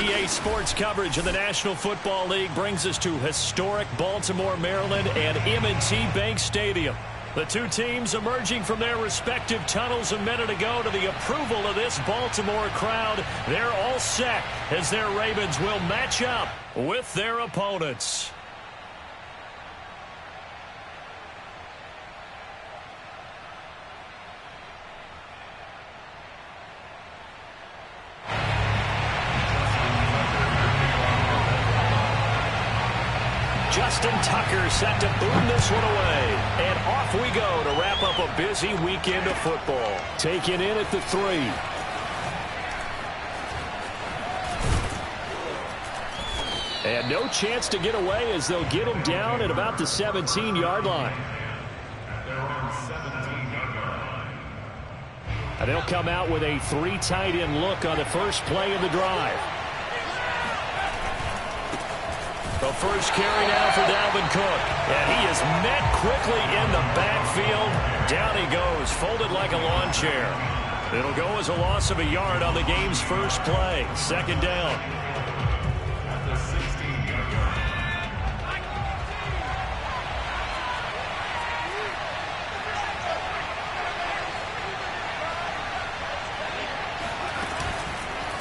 EA Sports coverage of the National Football League brings us to historic Baltimore, Maryland and M&T Bank Stadium. The two teams emerging from their respective tunnels a minute ago to the approval of this Baltimore crowd. They're all set as their Ravens will match up with their opponents. Justin Tucker set to boom this one away. And off we go to wrap up a busy weekend of football. Taken in at the 3. And no chance to get away as they'll get him down at about the 17-yard line. And they'll come out with a 3 tight end look on the first play of the drive. The first carry now for Dalvin Cook. And he is met quickly in the backfield. Down he goes, folded like a lawn chair. It'll go as a loss of a yard on the game's first play. Second down.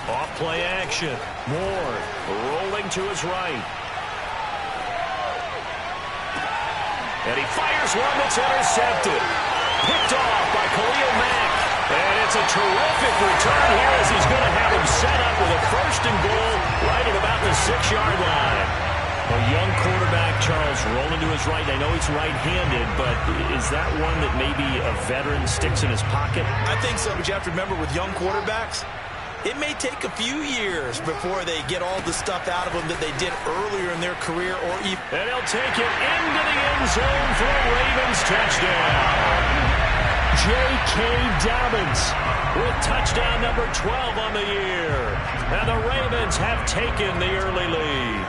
Off play action. Moore rolling to his right. And he fires one that's intercepted. Picked off by Khalil Mack. And it's a terrific return here as he's going to have him set up with a 1st and goal right at about the 6-yard line. A young quarterback, Charles, rolling to his right. I know he's right-handed, but is that one that maybe a veteran sticks in his pocket? I think so, but you have to remember with young quarterbacks, it may take a few years before they get all the stuff out of them that they did earlier in their career or even. And he'll take it into the end zone for a Ravens touchdown. J.K. Dobbins with touchdown number 12 on the year. And the Ravens have taken the early lead.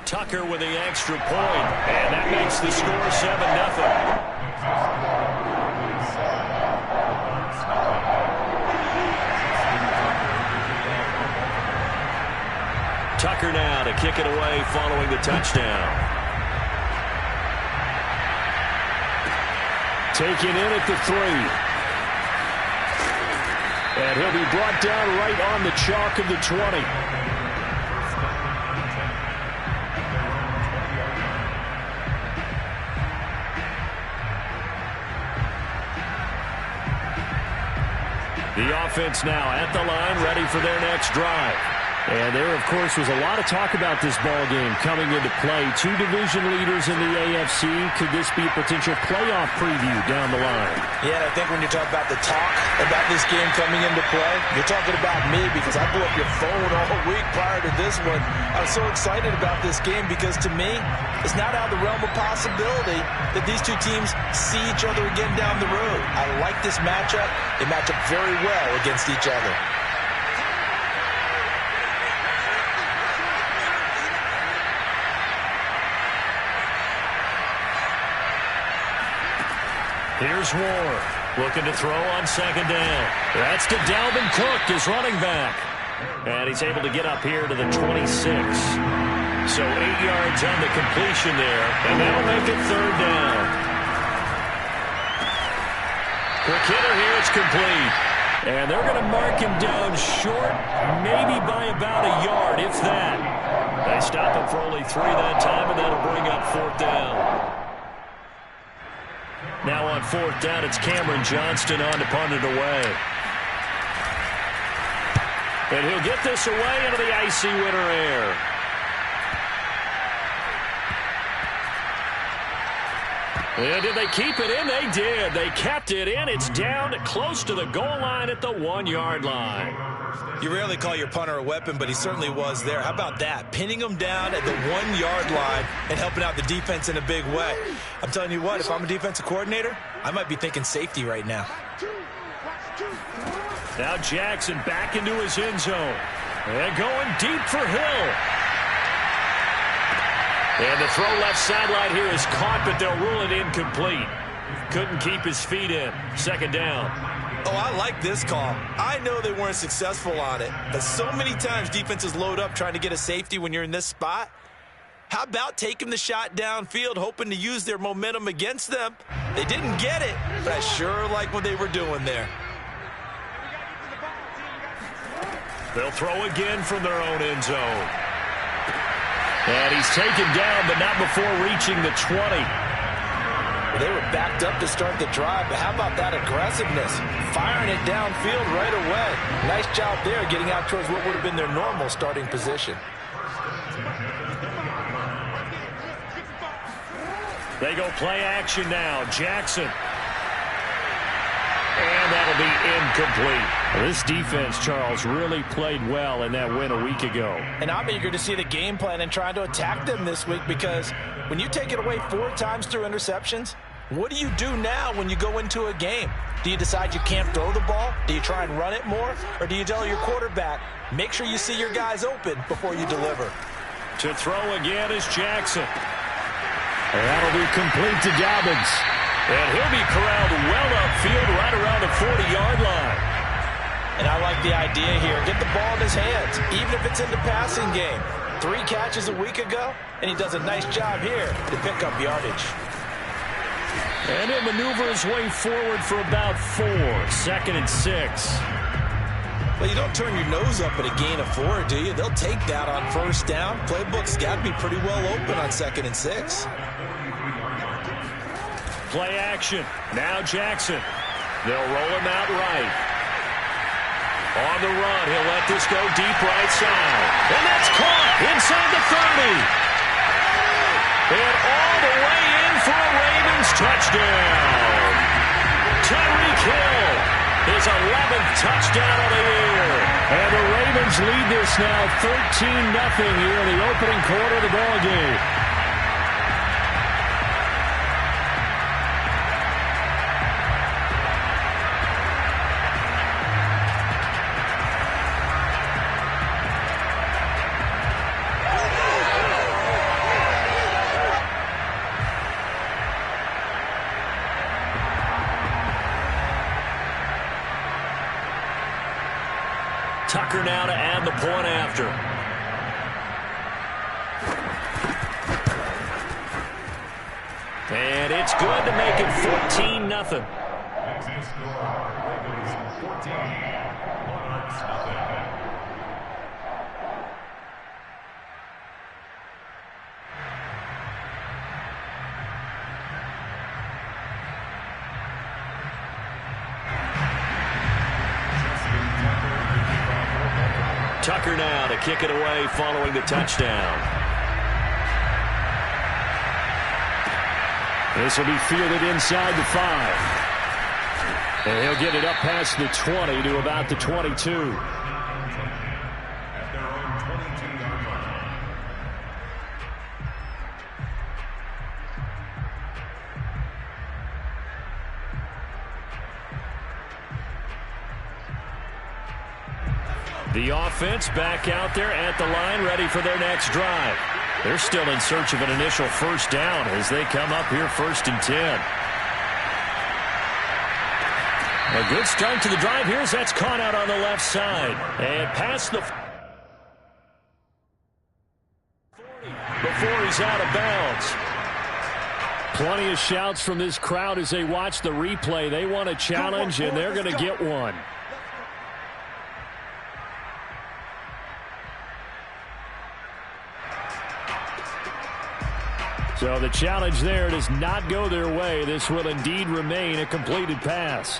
Tucker with the extra point, and that makes the score 7-0. Tucker now to kick it away following the touchdown. Taken in at the 3. And he'll be brought down right on the chalk of the 20. The offense now at the line, ready for their next drive. And there, of course, was a lot of talk about this ball game coming into play. 2 division leaders in the AFC. Could this be a potential playoff preview down the line? Yeah, and I think when you talk about the talk about this game coming into play, you're talking about me because I blew up your phone all week prior to this one. I was so excited about this game because, to me, it's not out of the realm of possibility that these two teams see each other again down the road. I like this matchup. They match up very well against each other. Here's Moore looking to throw on second down. That's to Dalvin Cook, his running back. And he's able to get up here to the 26. So 8 yards on the completion there. And that'll make it third down. Quick hitter here, it's complete. And they're going to mark him down short, maybe by about a yard, if that. They stop him for only 3 that time, and that'll bring up 4th down. Now on 4th down, it's Cameron Johnston on to punt it away. And he'll get this away into the icy winter air. And did they keep it in? They did. They kept it in. It's down close to the goal line at the 1-yard line. You rarely call your punter a weapon, but he certainly was there. How about that? Pinning him down at the 1-yard line and helping out the defense in a big way. I'm telling you what, if I'm a defensive coordinator, I might be thinking safety right now. Now Jackson back into his end zone. And going deep for Hill. And the throw left sideline here is caught, but they'll rule it incomplete. Couldn't keep his feet in. Second down. Oh, I like this call. I know they weren't successful on it, but so many times defenses load up trying to get a safety when you're in this spot. How about taking the shot downfield, hoping to use their momentum against them? They didn't get it, but I sure like what they were doing there. They'll throw again from their own end zone. And he's taken down, but not before reaching the 20. They were backed up to start the drive, but how about that aggressiveness? Firing it downfield right away. Nice job there getting out towards what would have been their normal starting position. They go play action now. Jackson. And that'll be incomplete. This defense, Charles, really played well in that win a week ago. And I'm eager to see the game plan and trying to attack them this week, because when you take it away 4 times through interceptions, what do you do now when you go into a game? Do you decide you can't throw the ball? Do you try and run it more? Or do you tell your quarterback, make sure you see your guys open before you deliver? To throw again is Jackson. And that'll be complete to Dobbins. And he'll be corralled well upfield right around the 40-yard line. And I like the idea here. Get the ball in his hands, even if it's in the passing game. 3 catches a week ago, and he does a nice job here to pick up yardage. And he'll maneuver his way forward for about 4. 2nd and 6. Well, you don't turn your nose up at a gain of 4, do you? They'll take that on first down. Playbook's got to be pretty well open on 2nd and 6. Play action. Now Jackson. They'll roll him out right. On the run, he'll let this go deep right side. And that's caught inside the 30. And all the way in for a Ravens touchdown. Tyreek Hill, his 11th touchdown of the year. And the Ravens lead this now 13-0 here in the opening quarter of the ball game. Tucker now to add the point after. And it's good to make it 14-0. Tucker now to kick it away following the touchdown. This will be fielded inside the 5. And he'll get it up past the 20 to about the 22. The offense back out there at the line, ready for their next drive. They're still in search of an initial first down as they come up here 1st and 10. A good start to the drive here as that's caught out on the left side. And past the 40 before he's out of bounds. Plenty of shouts from this crowd as they watch the replay. They want a challenge, and they're going to get one. So the challenge there does not go their way. This will indeed remain a completed pass.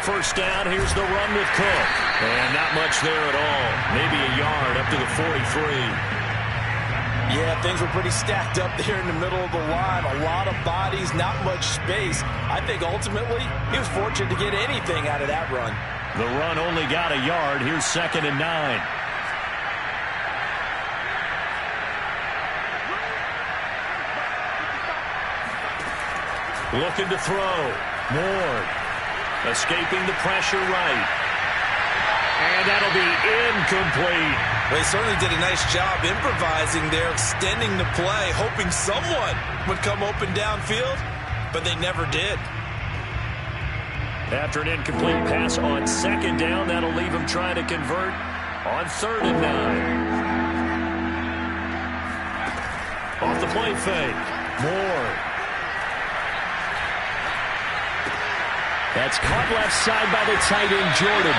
First down, here's the run with Cook. And not much there at all. Maybe a yard up to the 43. Yeah, things were pretty stacked up there in the middle of the line. A lot of bodies, not much space. I think ultimately he was fortunate to get anything out of that run. The run only got a yard. Here's 2nd and 9. Looking to throw. Moore. Escaping the pressure right. And that'll be incomplete. They certainly did a nice job improvising there, extending the play, hoping someone would come open downfield, but they never did. After an incomplete pass on second down, that'll leave him trying to convert on 3rd and 9. Off the play fake. Moore. That's caught left side by the tight end, Jordan.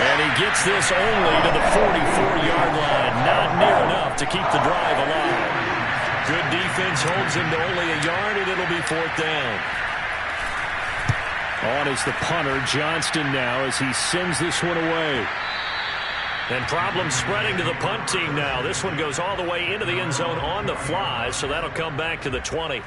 And he gets this only to the 44-yard line. Not near enough to keep the drive alive. Good defense holds him to only a yard, and it'll be 4th down. On is the punter, Johnston, now as he sends this one away. And problems spreading to the punt team now. This one goes all the way into the end zone on the fly, so that'll come back to the 20.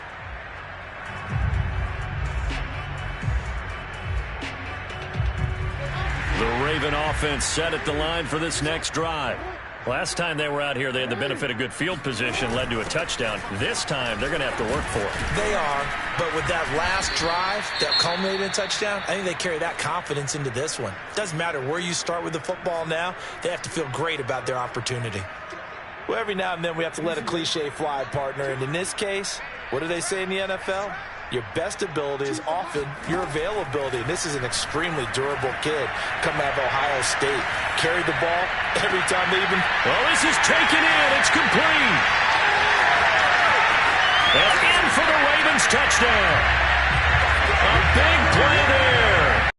The Raven offense set at the line for this next drive. Last time they were out here, they had the benefit of good field position, led to a touchdown. This time, they're going to have to work for it. They are, but with that last drive that culminated in a touchdown, I think they carry that confidence into this one. Doesn't matter where you start with the football now, they have to feel great about their opportunity. Well, every now and then we have to let a cliche fly, partner, and in this case, what do they say in the NFL? Your best ability is often your availability. And this is an extremely durable kid coming out of Ohio State. Carried the ball every time they even... Well, this is taken in. It's complete. And in for the Ravens touchdown. A big play there.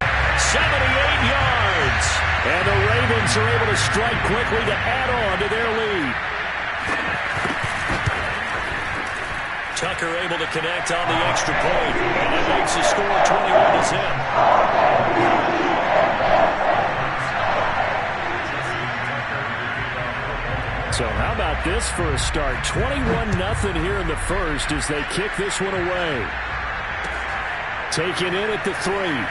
78 yards. And the Ravens are able to strike quickly to add on to their lead. Tucker able to connect on the extra point, and it makes the score 21 to 10. So how about this for a start? 21-0 here in the first as they kick this one away. Taken in at the 3.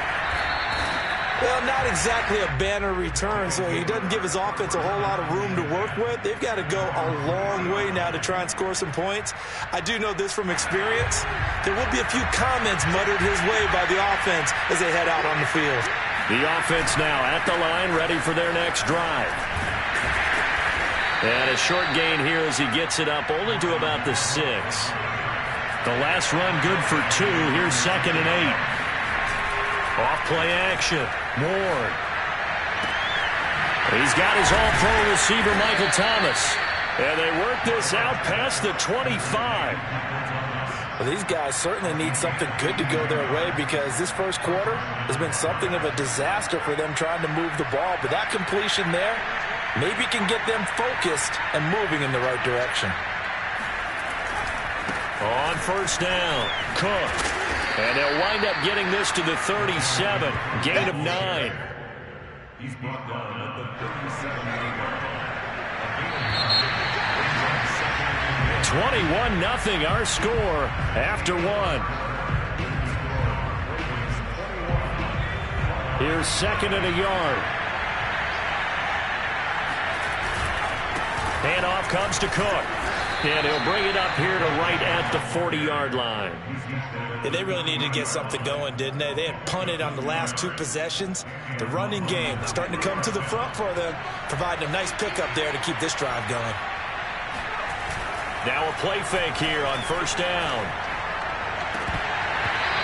Well, not exactly a banner return, so he doesn't give his offense a whole lot of room to work with. They've got to go a long way now to try and score some points. I do know this from experience. There will be a few comments muttered his way by the offense as they head out on the field. The offense now at the line, ready for their next drive. And a short gain here as he gets it up only to about the 6. The last run good for 2. Here's 2nd and 8. Off play action. Moore. He's got his all-pro receiver, Michael Thomas. And they work this out past the 25. Well, these guys certainly need something good to go their way because this first quarter has been something of a disaster for them trying to move the ball. But that completion there maybe can get them focused and moving in the right direction. On 1st down, Cook. And they'll wind up getting this to the 37. Gain of 9. He's brought down at the 37. 21-0 our score after 1. Here's 2nd and a yard. Handoff comes to Cook. And he'll bring it up here to right at the 40-yard line. Yeah, they really needed to get something going, didn't they? They had punted on the last 2 possessions. The running game starting to come to the front for them, providing a nice pickup there to keep this drive going. Now a play fake here on 1st down.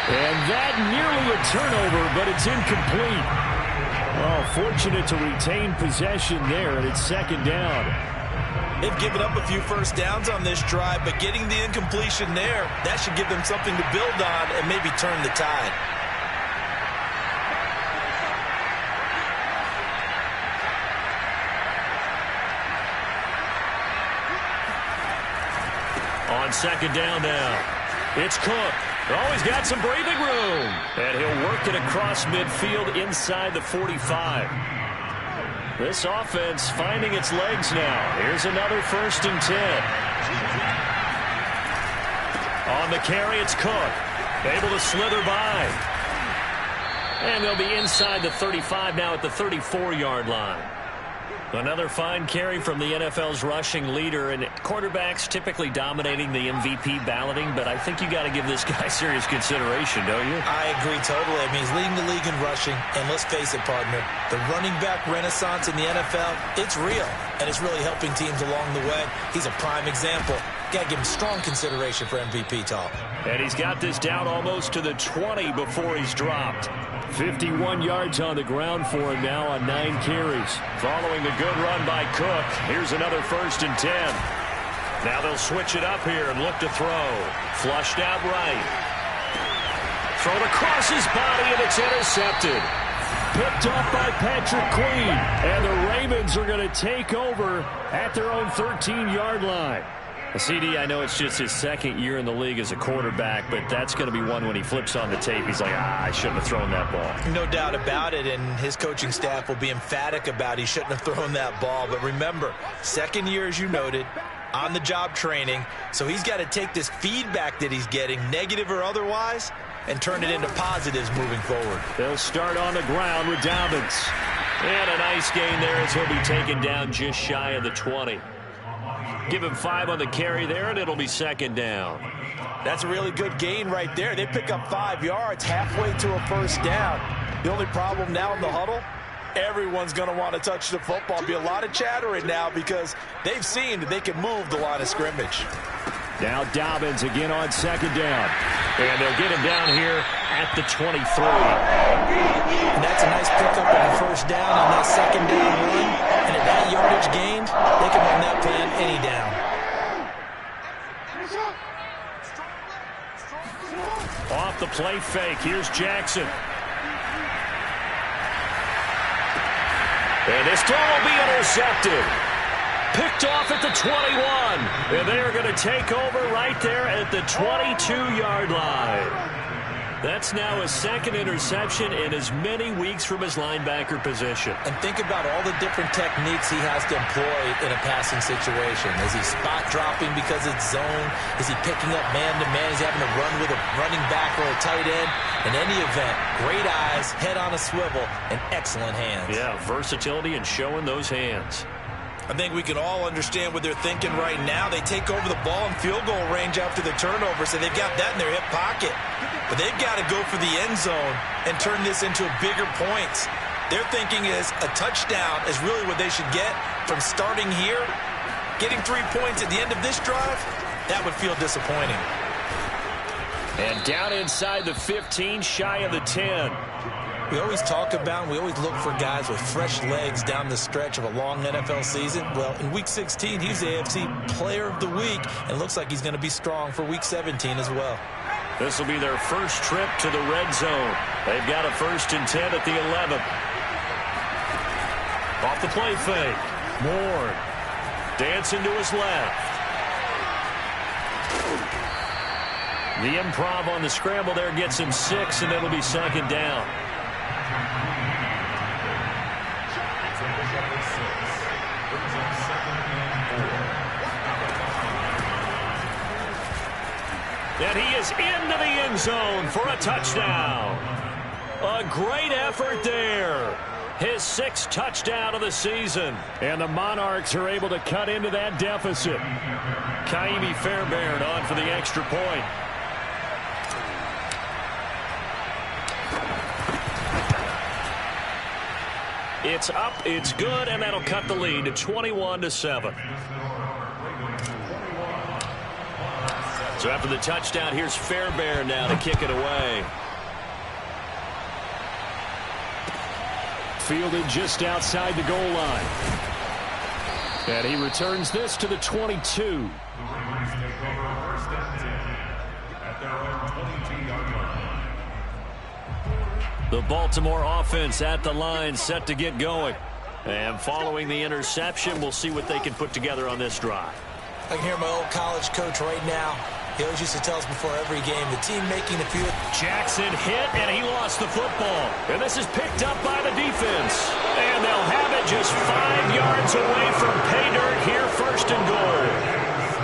And that nearly a turnover, but it's incomplete. Oh, fortunate to retain possession there, and it's 2nd down. They've given up a few first downs on this drive, but getting the incompletion there, that should give them something to build on and maybe turn the tide. On 2nd down now, it's Cook. Always got some breathing room. And he'll work it across midfield inside the 45. This offense finding its legs now. Here's another 1st and 10. On the carry, it's Cook. Able to slither by. And they'll be inside the 35 now at the 34-yard line. Another fine carry from the NFL's rushing leader, and quarterbacks typically dominating the MVP balloting, but I think you got to give this guy serious consideration, don't you? I agree totally. I mean, he's leading the league in rushing, and let's face it, partner, the running back renaissance in the NFL, it's real, and it's really helping teams along the way. He's a prime example. Got to give him strong consideration for MVP talk. And he's got this down almost to the 20 before he's dropped. 51 yards on the ground for him now on 9 carries. Following the good run by Cook, here's another 1st and 10. Now they'll switch it up here and look to throw. Flushed out right. Thrown across his body, and it's intercepted. Picked up by Patrick Queen. And the Ravens are going to take over at their own 13-yard line. CD, I know it's just his 2nd year in the league as a quarterback, but that's going to be one when he flips on the tape. He's like, I shouldn't have thrown that ball. No doubt about it, and his coaching staff will be emphatic about he shouldn't have thrown that ball. But remember, 2nd year, as you noted, on-the-job training, so he's got to take this feedback that he's getting, negative or otherwise, and turn it into positives moving forward. They'll start on the ground with Dobbins. And a nice gain there as he'll be taken down just shy of the 20. Give him 5 on the carry there, and it'll be 2nd down. That's a really good gain right there. They pick up 5 yards halfway to a 1st down. The only problem now in the huddle, everyone's going to want to touch the football. There'll be a lot of chattering now because they've seen that they can move the line of scrimmage. Now Dobbins again on 2nd down. And they'll get him down here at the 23. And that's a nice pickup on the 1st down on that 2nd down run. And at that yardage gained, they can run that plan any down. Off the play fake. Here's Jackson. And this throw will be intercepted. Picked off at the 21. And they are going to take over right there at the 22-yard line. That's now his 2nd interception in as many weeks from his linebacker position. And think about all the different techniques he has to employ in a passing situation. Is he spot dropping because it's zone? Is he picking up man-to-man? Is he having to run with a running back or a tight end? In any event, great eyes, head on a swivel, and excellent hands. Yeah, versatility and showing those hands. I think we can all understand what they're thinking right now. They take over the ball in field goal range after the turnover, so they've got that in their hip pocket. But they've got to go for the end zone and turn this into bigger points. Their thinking is a touchdown is really what they should get from starting here. Getting 3 points at the end of this drive, that would feel disappointing. And down inside the 15, shy of the 10. We always talk about and we always look for guys with fresh legs down the stretch of a long NFL season. Well, in Week 16, he's the AFC Player of the Week, and looks like he's going to be strong for Week 17 as well. This will be their first trip to the red zone. They've got a 1st and 10 at the 11. Off the play fake. Moore dancing to his left. The improv on the scramble there gets him 6, and it'll be 2nd down. And he is into the end zone for a touchdown. A great effort there. His 6th touchdown of the season. And the Monarchs are able to cut into that deficit. Kaimi Fairbairn on for the extra point. It's up, it's good, and that'll cut the lead to 21-7. So after the touchdown, here's Fairbairn now to kick it away. Fielded just outside the goal line. And he returns this to the 22. The Baltimore offense at the line, set to get going. And following the interception, we'll see what they can put together on this drive. I can hear my old college coach right now. He always used to tell us before every game, the team making the field. Jackson hit, and he lost the football. And this is picked up by the defense. And they'll have it just 5 yards away from pay dirt here, 1st and goal.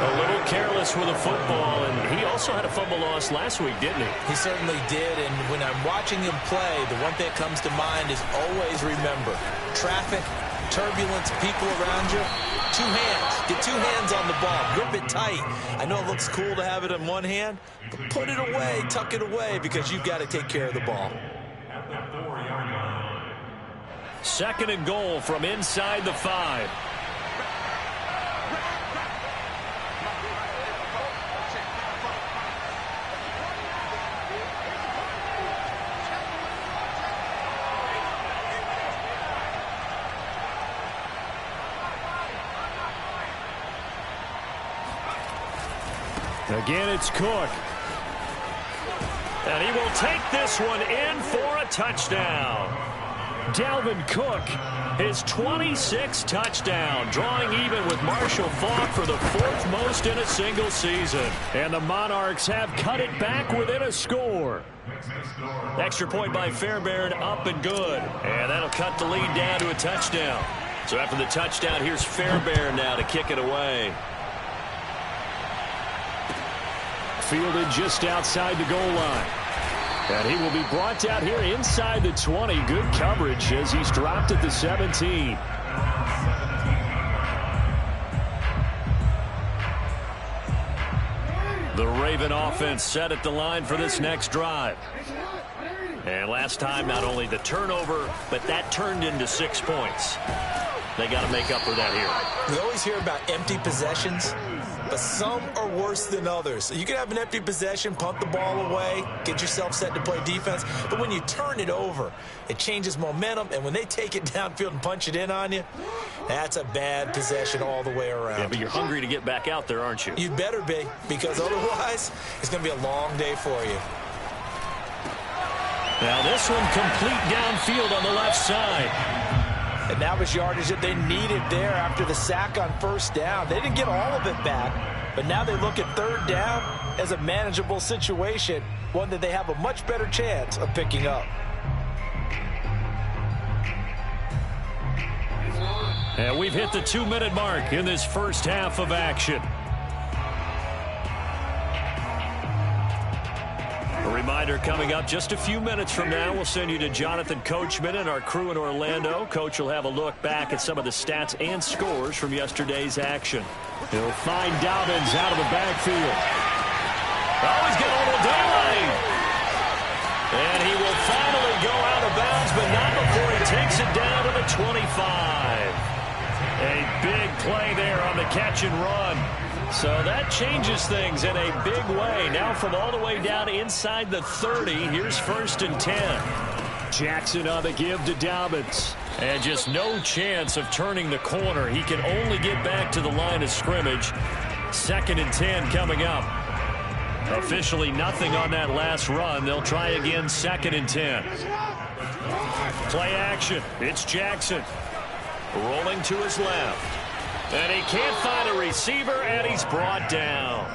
A little careless with a football, and he also had a fumble loss last week, didn't he? He certainly did, and when I'm watching him play, the one thing that comes to mind is always remember, traffic, turbulence, people around you, two hands. Get two hands on the ball. Grip it tight. I know it looks cool to have it in one hand, but put it away, tuck it away, because you've got to take care of the ball. 2nd and goal from inside the 5. Again, it's Cook. And he will take this one in for a touchdown. Dalvin Cook, his 26th touchdown, drawing even with Marshall Faulk for the 4th most in a single season. And the Monarchs have cut it back within a score. Extra point by Fairbairn, up and good. And that'll cut the lead down to a touchdown. So after the touchdown, here's Fairbairn now to kick it away. Fielded just outside the goal line. And he will be brought down here inside the 20. Good coverage as he's dropped at the 17. The Raven offense set at the line for this next drive. And last time, not only the turnover, but that turned into 6 points. They got to make up for that here. We always hear about empty possessions, but some are worse than others. You can have an empty possession, punt the ball away, get yourself set to play defense, but when you turn it over, it changes momentum, and when they take it downfield and punch it in on you, that's a bad possession all the way around. Yeah, but you're hungry to get back out there, aren't you? You better be, because otherwise, it's going to be a long day for you. Now this one complete downfield on the left side. And that was yardage that they needed there after the sack on 1st down. They didn't get all of it back, but now they look at 3rd down as a manageable situation, one that they have a much better chance of picking up. And we've hit the 2-minute mark in this first half of action. A reminder coming up just a few minutes from now, we'll send you to Jonathan Coachman and our crew in Orlando. Coach will have a look back at some of the stats and scores from yesterday's action. He'll find Dobbins out of the backfield. Oh, he's getting a little daylight. And he will finally go out of bounds, but not before he takes it down to the 25. A big play there on the catch and run. So that changes things in a big way. Now from all the way down inside the 30, here's 1st and 10. Jackson on the give to Dobbins. And just no chance of turning the corner. He can only get back to the line of scrimmage. 2nd and 10 coming up. Officially nothing on that last run. They'll try again 2nd and 10. Play action. It's Jackson. Rolling to his left. And he can't find a receiver, and he's brought down.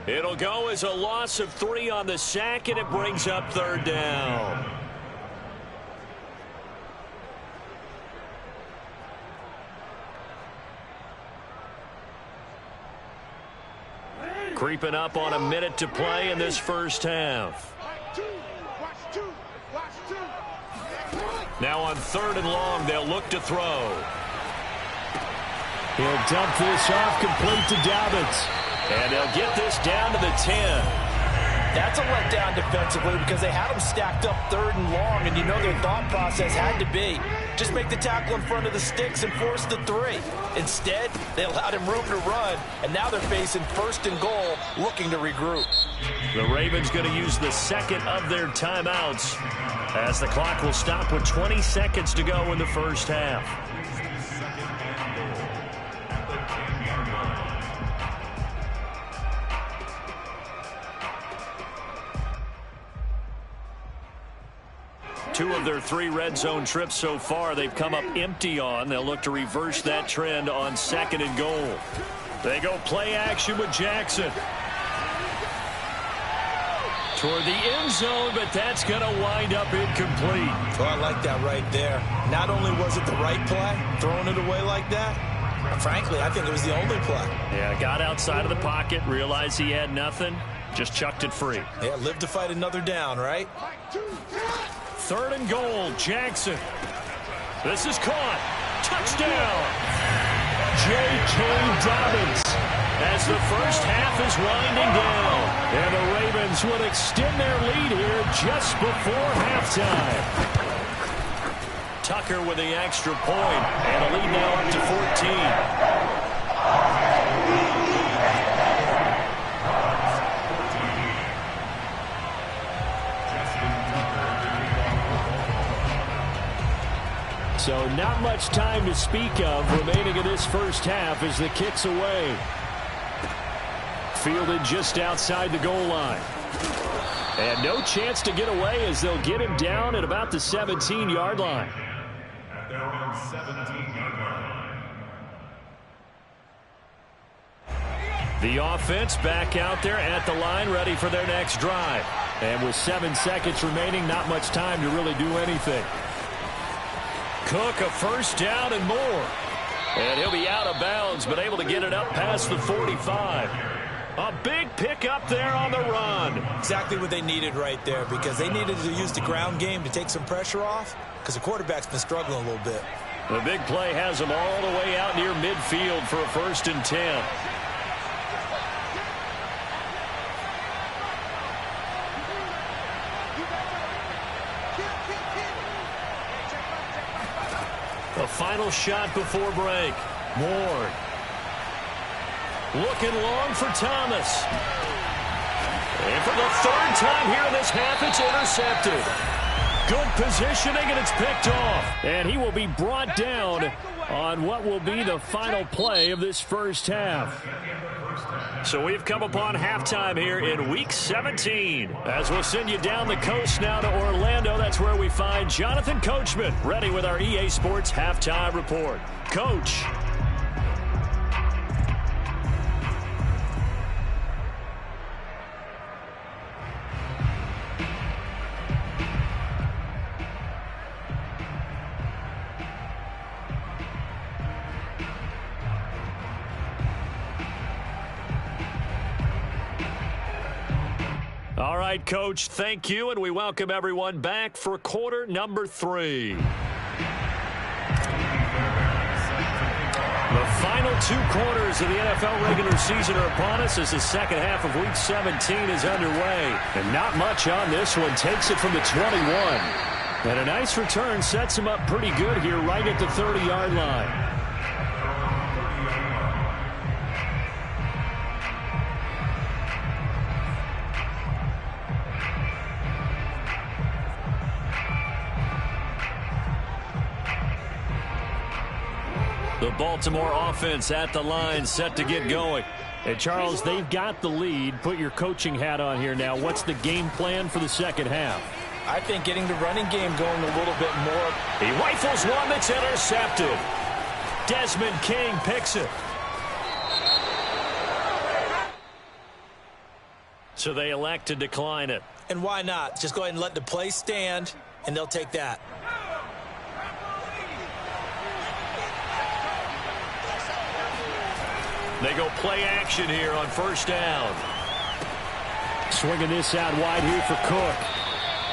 It'll go as a loss of 3 on the sack, and it brings up 3rd down. Creeping up on a minute to play in this first half. Now on 3rd and long, they'll look to throw. He'll dump this off complete to Dobbins. And they'll get this down to the 10. That's a letdown defensively because they had them stacked up 3rd and long, and you know their thought process had to be just make the tackle in front of the sticks and force the 3. Instead, they allowed him room to run, and now they're facing 1st and goal, looking to regroup. The Ravens going to use the 2nd of their timeouts as the clock will stop with 20 seconds to go in the first half. Two of their 3 red zone trips so far, they've come up empty on. They'll look to reverse that trend on 2nd and goal. They go play action with Jackson. Toward the end zone, but that's going to wind up incomplete. Oh, I like that right there. Not only was it the right play, throwing it away like that, Frankly, I think it was the only play. Yeah, got outside of the pocket, realized he had nothing, just chucked it free. Yeah, live to fight another down, right? 3rd and goal, Jackson. This is caught. Touchdown! J.K. Dobbins as the first half is winding down. And the Ravens would extend their lead here just before halftime. Tucker with the extra point, and a lead now up to 14. So not much time to speak of remaining in this first half as the kick's away. Fielded just outside the goal line. And no chance to get away as they'll get him down at about the 17-yard line. The offense back out there at the line, ready for their next drive. And with 7 seconds remaining, not much time to really do anything. Cook, a first down and more. And he'll be out of bounds, but able to get it up past the 45. A big pickup there on the run. Exactly what they needed right there, because they needed to use the ground game to take some pressure off, because the quarterback's been struggling a little bit. The big play has them all the way out near midfield for a 1st and 10. The final shot before break. Ward. Looking long for Thomas. And for the 3rd time here in this half, it's intercepted. Good positioning, and it's picked off. And he will be brought down on what will be the final play of this first half. So we've come upon halftime here in Week 17. As we'll send you down the coast now to Orlando, that's where we find Jonathan Coachman, ready with our EA Sports Halftime Report. Coach. All right, Coach, thank you, and we welcome everyone back for quarter number 3. The final 2 quarters of the NFL regular season are upon us as the second half of Week 17 is underway. And not much on this one. Takes it from the 21. And a nice return sets him up pretty good here right at the 30-yard line. The Baltimore offense at the line, set to get going. And, Charles, they've got the lead. Put your coaching hat on here now. What's the game plan for the second half? I think getting the running game going a little bit more. He rifles one that's intercepted. Desmond King picks it. So they elect to decline it. And why not? Just go ahead and let the play stand, and they'll take that. They go play action here on first down. Swinging this out wide here for Cook.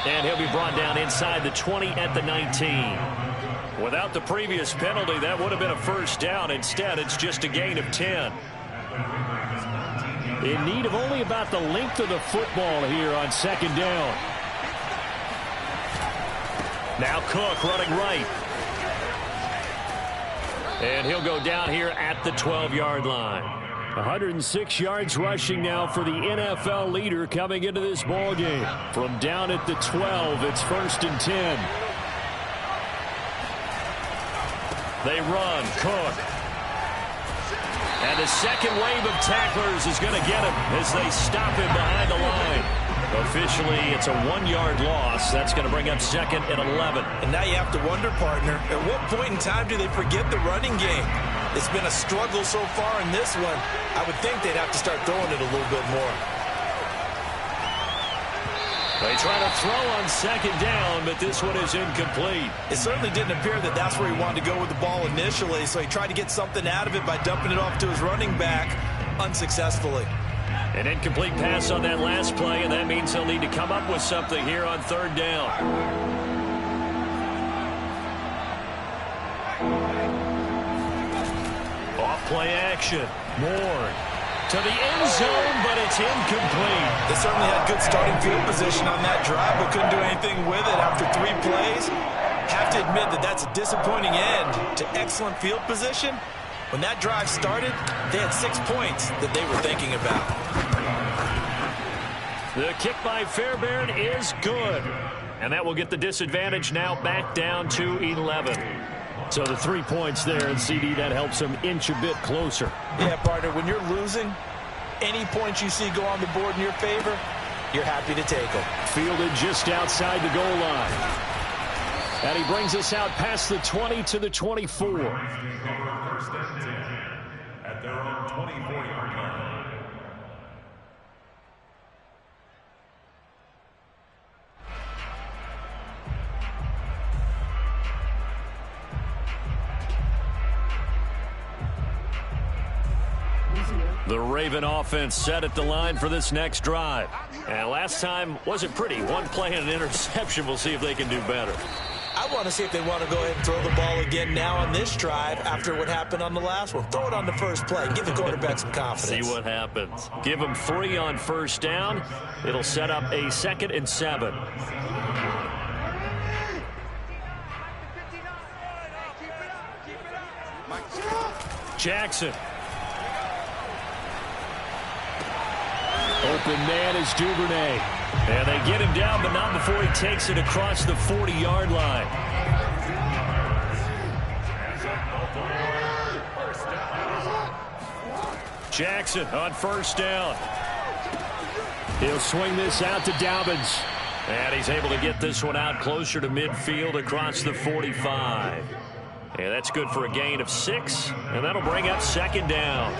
And he'll be brought down inside the 20 at the 19. Without the previous penalty, that would have been a first down. Instead, it's just a gain of 10. In need of only about the length of the football here on second down. Now Cook running right. And he'll go down here at the 12-yard line. 106 yards rushing now for the NFL leader coming into this ballgame. From down at the 12, it's 1st and 10. They run. Cook. And the second wave of tacklers is going to get him as they stop him behind the line. Officially, it's a 1-yard loss. That's going to bring up second and 11. And now you have to wonder, partner, at what point in time do they forget the running game? It's been a struggle so far in this one. I would think they'd have to start throwing it a little bit more. They try to throw on second down, but this one is incomplete. It certainly didn't appear that that's where he wanted to go with the ball initially, so he tried to get something out of it by dumping it off to his running back unsuccessfully. An incomplete pass on that last play, and that means he'll need to come up with something here on third down. Off play action. Moore to the end zone, but it's incomplete. They certainly had good starting field position on that drive, but couldn't do anything with it after 3 plays. Have to admit that that's a disappointing end to excellent field position. When that drive started, they had 6 points that they were thinking about. The kick by Fairbairn is good. And that will get the disadvantage now back down to 11. So the 3 points there, and CD, that helps them inch a bit closer. Yeah, partner, when you're losing, any points you see go on the board in your favor, you're happy to take them. Fielded just outside the goal line. And he brings us out past the 20 to the 24. At their own 24-yard line. The Raven offense set at the line for this next drive. And last time wasn't pretty. 1 play and an interception. We'll see if they can do better. I want to see if they want to go ahead and throw the ball again now on this drive after what happened on the last one. Throw it on the first play. Give the quarterback some confidence. See what happens. Give them 3 on first down. It'll set up a 2nd and 7. Jackson. Open man is Duvernay. And they get him down, but not before he takes it across the 40-yard line. Jackson on first down. He'll swing this out to Dobbins. And he's able to get this one out closer to midfield across the 45. And that's good for a gain of 6. And that'll bring up second down.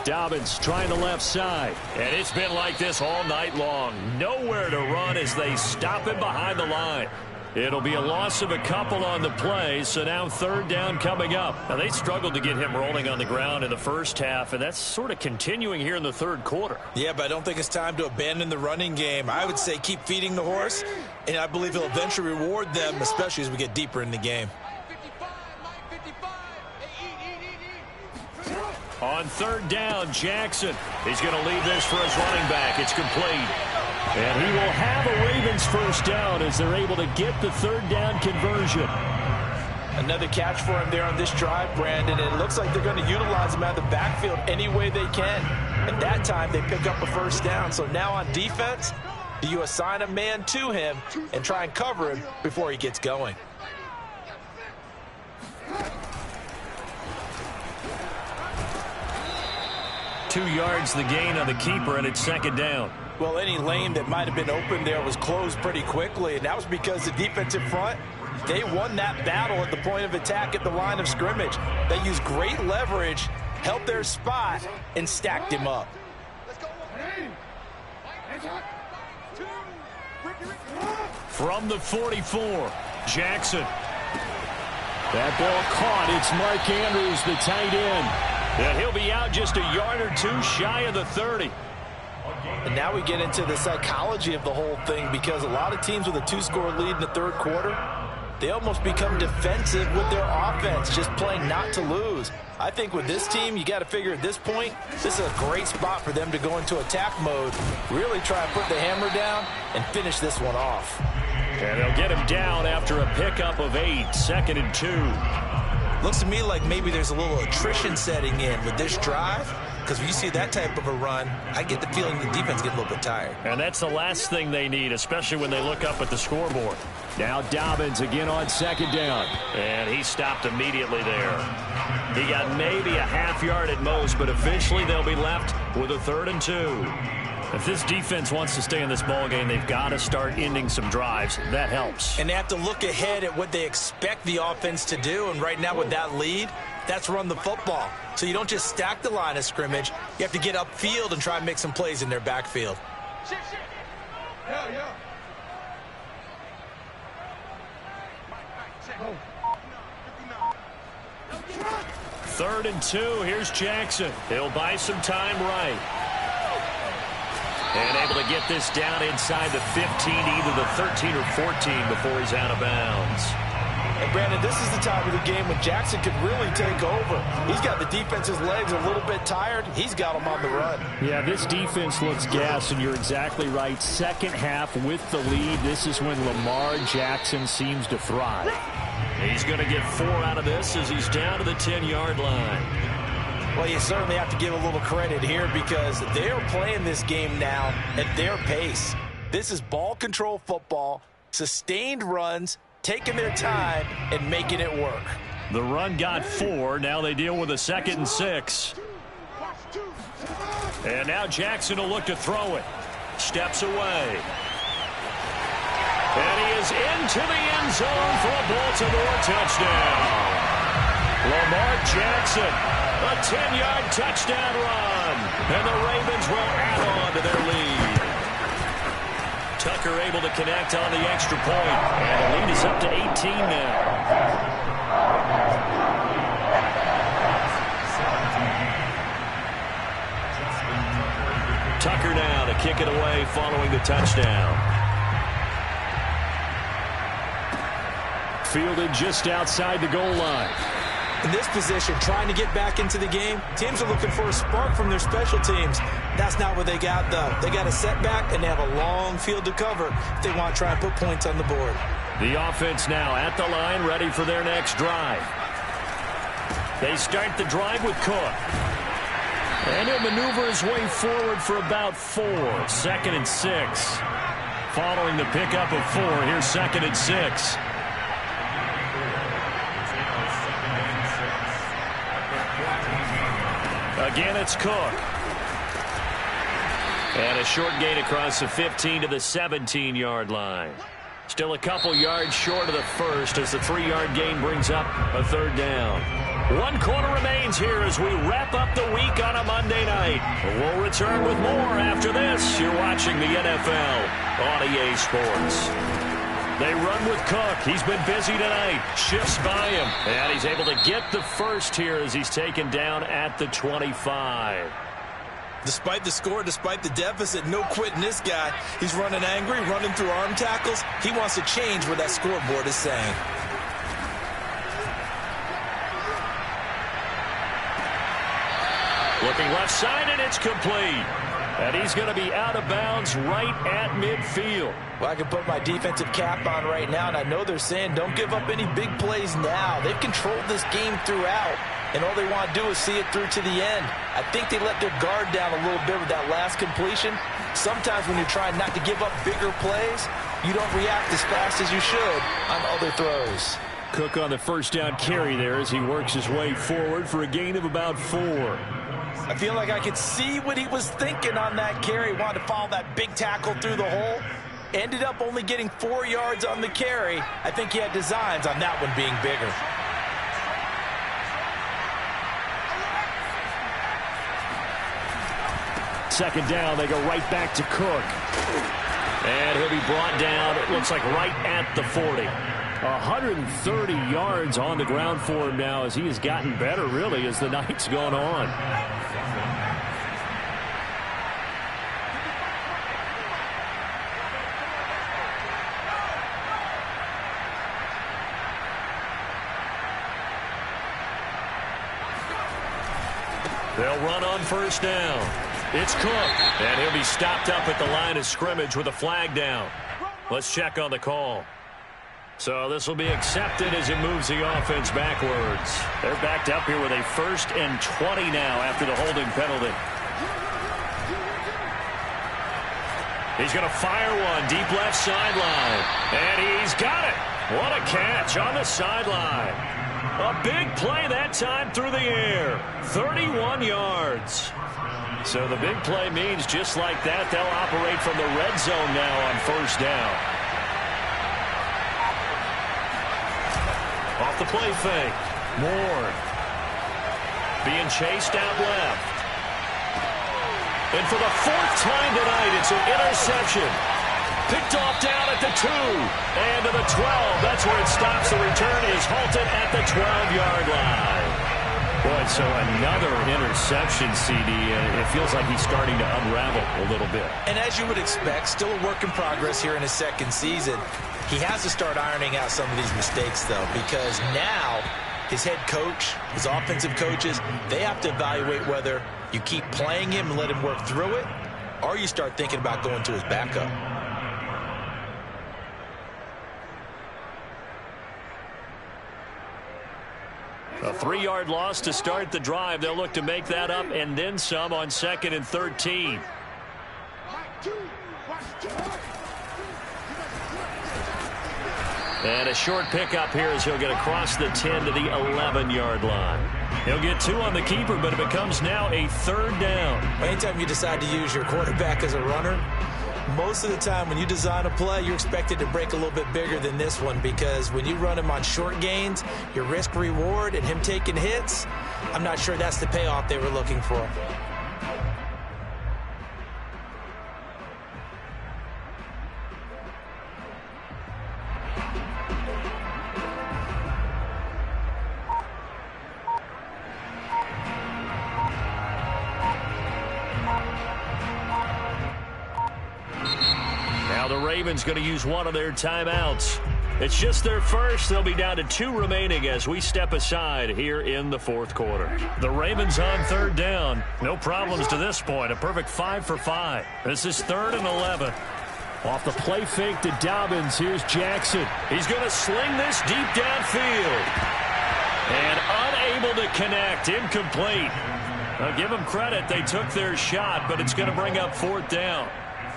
Dobbins trying the left side. And it's been like this all night long. Nowhere to run as they stop him behind the line. It'll be a loss of a couple on the play, so now third down coming up. Now, they struggled to get him rolling on the ground in the first half, and that's sort of continuing here in the third quarter. Yeah, but I don't think it's time to abandon the running game. I would say keep feeding the horse, and I believe he'll eventually reward them, especially as we get deeper in the game. On third down, Jackson. He's going to leave this for his running back. It's complete. And he will have a Ravens first down as they're able to get the third down conversion. Another catch for him there on this drive, Brandon. And it looks like they're going to utilize him out of the backfield any way they can. At that time, they pick up a first down. So now on defense, do you assign a man to him and try and cover him before he gets going? Two yards the gain on the keeper, and it's second down. Well, any lane that might have been open there was closed pretty quickly, and that was because the defensive front, they won that battle at the point of attack at the line of scrimmage. They used great leverage, held their spot, and stacked him up. From the 44, Jackson. That ball caught. It's Mark Andrews, the tight end. And he'll be out just a yard or two shy of the 30. And now we get into the psychology of the whole thing, because a lot of teams with a 2-score lead in the third quarter, they almost become defensive with their offense, just playing not to lose. I think with this team, you got to figure at this point, this is a great spot for them to go into attack mode, really try to put the hammer down and finish this one off. And they'll get him down after a pickup of 8, 2nd and 2. Looks to me like maybe there's a little attrition setting in with this drive, because when you see that type of a run, I get the feeling the defense gets a little bit tired. And that's the last thing they need, especially when they look up at the scoreboard. Now Dobbins again on second down. And he stopped immediately there. He got maybe a half yard at most, but eventually they'll be left with a 3rd and 2. If this defense wants to stay in this ballgame, they've got to start ending some drives. That helps. And they have to look ahead at what they expect the offense to do. And right now with that lead, That's run the football. So you don't just stack the line of scrimmage. You have to get upfield and try and make some plays in their backfield. Third and 2. Here's Jackson. He'll buy some time right. And able to get this down inside the 15, either the 13 or 14 before he's out of bounds. And Brandon, this is the time of the game when Jackson could really take over. He's got the defense's legs a little bit tired. He's got them on the run. Yeah, this defense looks gassed, and you're exactly right. Second half with the lead, this is when Lamar Jackson seems to thrive. He's going to get 4 out of this as he's down to the 10-yard line. Well, you certainly have to give a little credit here because they're playing this game now at their pace. This is ball control football, sustained runs, taking their time and making it work. The run got 4. Now they deal with a 2nd and 6. And now Jackson will look to throw it. Steps away. And he is into the end zone for a Baltimore touchdown. Lamar Jackson, a 10-yard touchdown run. And the Ravens will add on to their lead. Tucker able to connect on the extra point. And the lead is up to 18 now. Tucker now to kick it away following the touchdown. Fielded just outside the goal line. In this position, trying to get back into the game, teams are looking for a spark from their special teams. That's not what they got, though. They got a setback, and they have a long field to cover if they want to try and put points on the board. The offense now at the line, ready for their next drive. They start the drive with Cook. And he'll maneuver his way forward for about 4. 2nd and 6. Following the pickup of 4, here's 2nd and 6. Again, it's Cook. And a short gain across the 15 to the 17-yard line. Still a couple yards short of the first as the 3-yard gain brings up a 3rd down. 1 quarter remains here as we wrap up the week on a Monday night. We'll return with more after this. You're watching the NFL on EA Sports. They run with Cook. He's been busy tonight. Shifts by him. And he's able to get the first here as he's taken down at the 25. Despite the score, despite the deficit, no quitting this guy. He's running angry, running through arm tackles. He wants to change what that scoreboard is saying. Looking left side, and it's complete. And he's going to be out of bounds right at midfield. Well, I can put my defensive cap on right now, and I know they're saying don't give up any big plays now. They've controlled this game throughout, and all they want to do is see it through to the end. I think they let their guard down a little bit with that last completion. Sometimes when you're trying not to give up bigger plays, you don't react as fast as you should on other throws. Cook on the first down carry there as he works his way forward for a gain of about 4. I feel like I could see what he was thinking on that carry. Wanted to follow that big tackle through the hole. Ended up only getting 4 yards on the carry. I think he had designs on that one being bigger. Second down, they go right back to Cook. And he'll be brought down, it looks like right at the 40. 130 yards on the ground for him now as he has gotten better, really, as the night's gone on. They'll run on first down. It's Cook, and he'll be stopped up at the line of scrimmage with a flag down. Let's check on the call. So this will be accepted as it moves the offense backwards. They're backed up here with a 1st and 20 now after the holding penalty. He's going to fire one deep left sideline. And he's got it. What a catch on the sideline. A big play that time through the air. 31 yards. So the big play means just like that, they'll operate from the red zone now on first down. Off the play fake. Moore. being chased out left. And for the fourth time tonight, it's an interception. Picked off down at the 2. And to the 12. That's where it stops. The return is halted at the 12-yard line. Boy, so another interception, CD. It feels like he's starting to unravel a little bit. And as you would expect, still a work in progress here in his second season. He has to start ironing out some of these mistakes, though, because now his head coach, his offensive coaches, they have to evaluate whether you keep playing him and let him work through it, or you start thinking about going to his backup. A 3-yard loss to start the drive. They'll look to make that up and then some on 2nd and 13. And a short pickup here as he'll get across the 10 to the 11-yard line. He'll get 2 on the keeper, but it becomes now a 3rd down. Anytime you decide to use your quarterback as a runner, most of the time when you design a play, you're expected to break a little bit bigger than this one, because when you run him on short gains, your risk-reward and him taking hits, I'm not sure that's the payoff they were looking for. Ravens going to use one of their timeouts. It's just their first. They'll be down to 2 remaining as we step aside here in the 4th quarter. The Ravens on 3rd down. No problems to this point. A perfect 5 for 5. This is 3rd and 11. Off the play fake to Dobbins. Here's Jackson. He's going to sling this deep downfield. And unable to connect. Incomplete. Now give them credit. They took their shot, but it's going to bring up 4th down.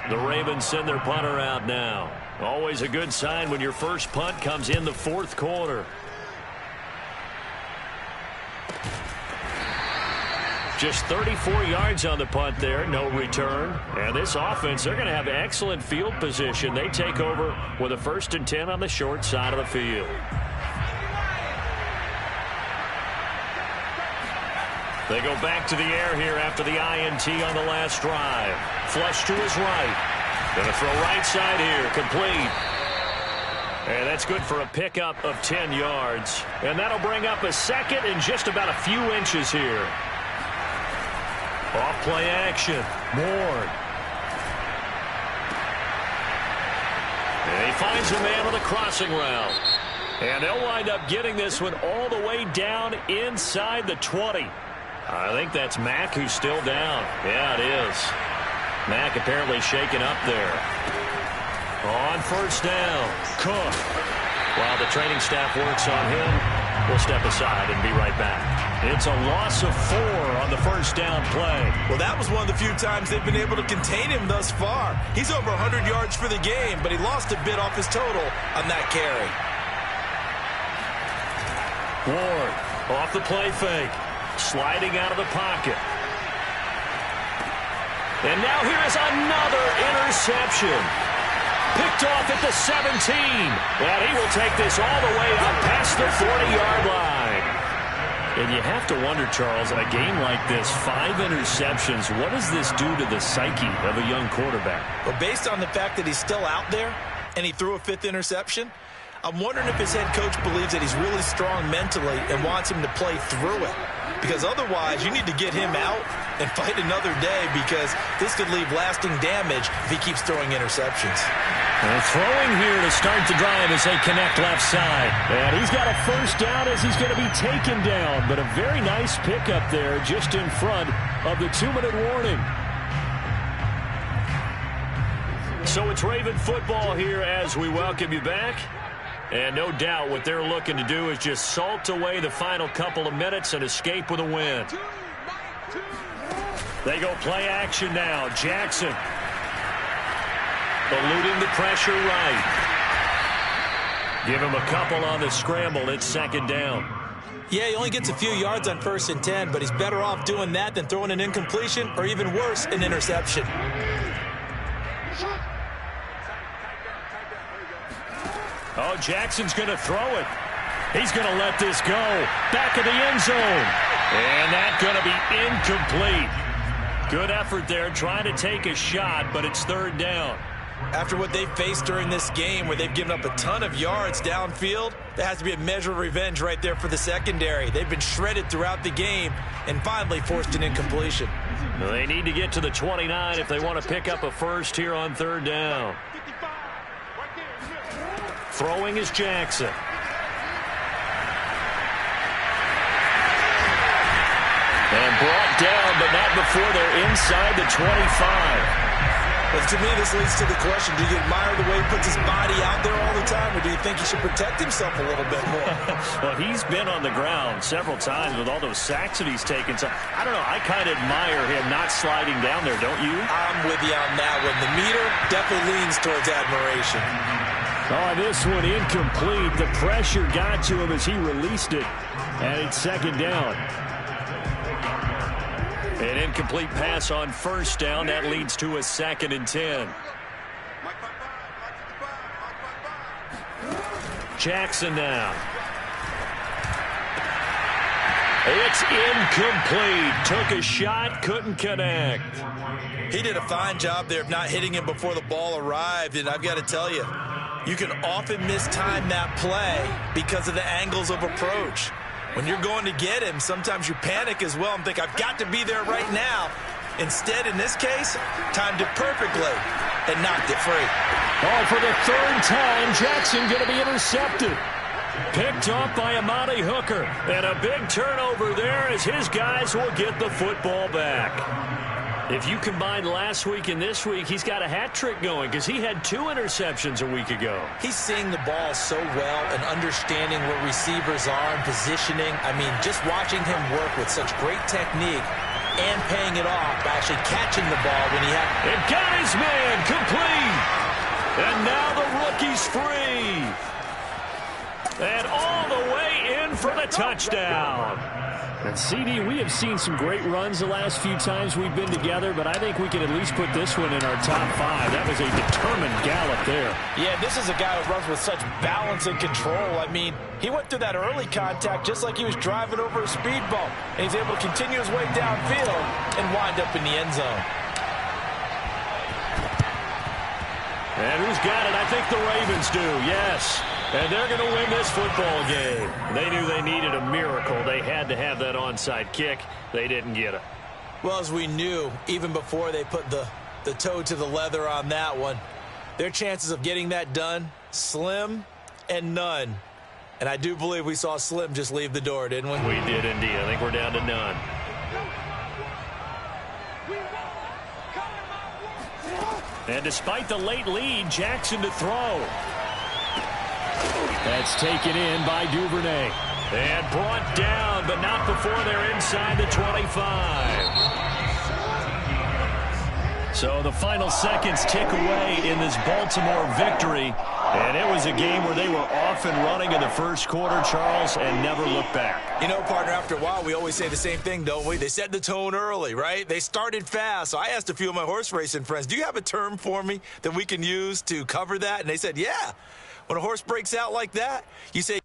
The Ravens send their punter out now. Always a good sign when your first punt comes in the 4th quarter. Just 34 yards on the punt there, no return. And this offense, they're going to have excellent field position. They take over with a 1st and 10 on the short side of the field. They go back to the air here after the INT on the last drive. Flush to his right. Going to throw right side here. Complete. And that's good for a pickup of 10 yards. And that'll bring up a 2nd and just about a few inches here. Off play action. Ward. And he finds a man on the crossing route. And they'll wind up getting this one all the way down inside the 20. I think that's Mack who's still down. Yeah, it is. Mack apparently shaken up there. On 1st down, Cook. While the training staff works on him, we'll step aside and be right back. It's a loss of 4 on the 1st down play. Well, that was one of the few times they've been able to contain him thus far. He's over 100 yards for the game, but he lost a bit off his total on that carry. Ward off the play fake. Sliding out of the pocket. And now here is another interception. Picked off at the 17. And he will take this all the way up past the 40-yard line. And you have to wonder, Charles, a game like this, 5 interceptions, what does this do to the psyche of a young quarterback? Well, based on the fact that he's still out there and he threw a 5th interception, I'm wondering if his head coach believes that he's really strong mentally and wants him to play through it. Because otherwise, you need to get him out and fight another day, because this could leave lasting damage if he keeps throwing interceptions. And throwing here to start the drive as they connect left side. And he's got a 1st down as he's going to be taken down. But a very nice pickup there just in front of the 2-minute warning. So it's Raven football here as we welcome you back. And no doubt what they're looking to do is just salt away the final couple of minutes and escape with a win. They go play action now. Jackson eluding the pressure right. Give him a couple on the scramble. It's 2nd down. Yeah, he only gets a few yards on 1st and 10, but he's better off doing that than throwing an incompletion, or even worse, an interception. Oh, Jackson's going to throw it. He's going to let this go. Back of the end zone. And that's going to be incomplete. Good effort there trying to take a shot, but it's third down. After what they've faced during this game where they've given up a ton of yards downfield, there has to be a measure of revenge right there for the secondary. They've been shredded throughout the game and finally forced an incompletion. Well, they need to get to the 29 if they want to pick up a first here on third down. Throwing is Jackson. And brought down, but not before they're inside the 25. Well, to me, this leads to the question, do you admire the way he puts his body out there all the time, or do you think he should protect himself a little bit more? Well, he's been on the ground several times with all those sacks that he's taken. So, I don't know, I kind of admire him not sliding down there, don't you? I'm with you on that one. The meter definitely leans towards admiration. Oh, this one incomplete. The pressure got to him as he released it, and it's second down. An incomplete pass on first down. That leads to a 2nd and 10. Jackson now. It's incomplete. Took a shot, couldn't connect. He did a fine job there of not hitting him before the ball arrived, and I've got to tell you, you can often mistime that play because of the angles of approach. When you're going to get him, sometimes you panic as well and think, I've got to be there right now. Instead, in this case, timed it perfectly and knocked it free. Oh, for the third time, Jackson going to be intercepted. Picked off by Amani Hooker. And a big turnover there as his guys will get the football back. If you combine last week and this week, he's got a hat trick going because he had 2 interceptions a week ago. He's seeing the ball so well and understanding where receivers are and positioning. I mean, just watching him work with such great technique and paying it off by actually catching the ball when he had it. Got his man complete. And now the rookie's free. And all the way in for the touchdown. And CD, we have seen some great runs the last few times we've been together, but I think we can at least put this one in our top 5. That was a determined gallop there. Yeah, this is a guy who runs with such balance and control. I mean, he went through that early contact just like he was driving over a speed bump. And he's able to continue his way downfield and wind up in the end zone. And who's got it? I think the Ravens do, yes. And they're going to win this football game. They knew they needed a miracle. They had to have that onside kick. They didn't get it. Well, as we knew, even before they put the toe to the leather on that one, their chances of getting that done, slim and none. And I do believe we saw Slim just leave the door, didn't we? We did indeed. I think we're down to none. And despite the late lead, Jackson to throw. That's taken in by Duvernay. And brought down, but not before they're inside the 25. So the final seconds tick away in this Baltimore victory. And it was a game where they were off and running in the first quarter, Charles, and never looked back. You know, partner, after a while, we always say the same thing, don't we? They set the tone early, right? They started fast. So I asked a few of my horse racing friends, do you have a term for me that we can use to cover that? And they said, yeah. When a horse breaks out like that, you say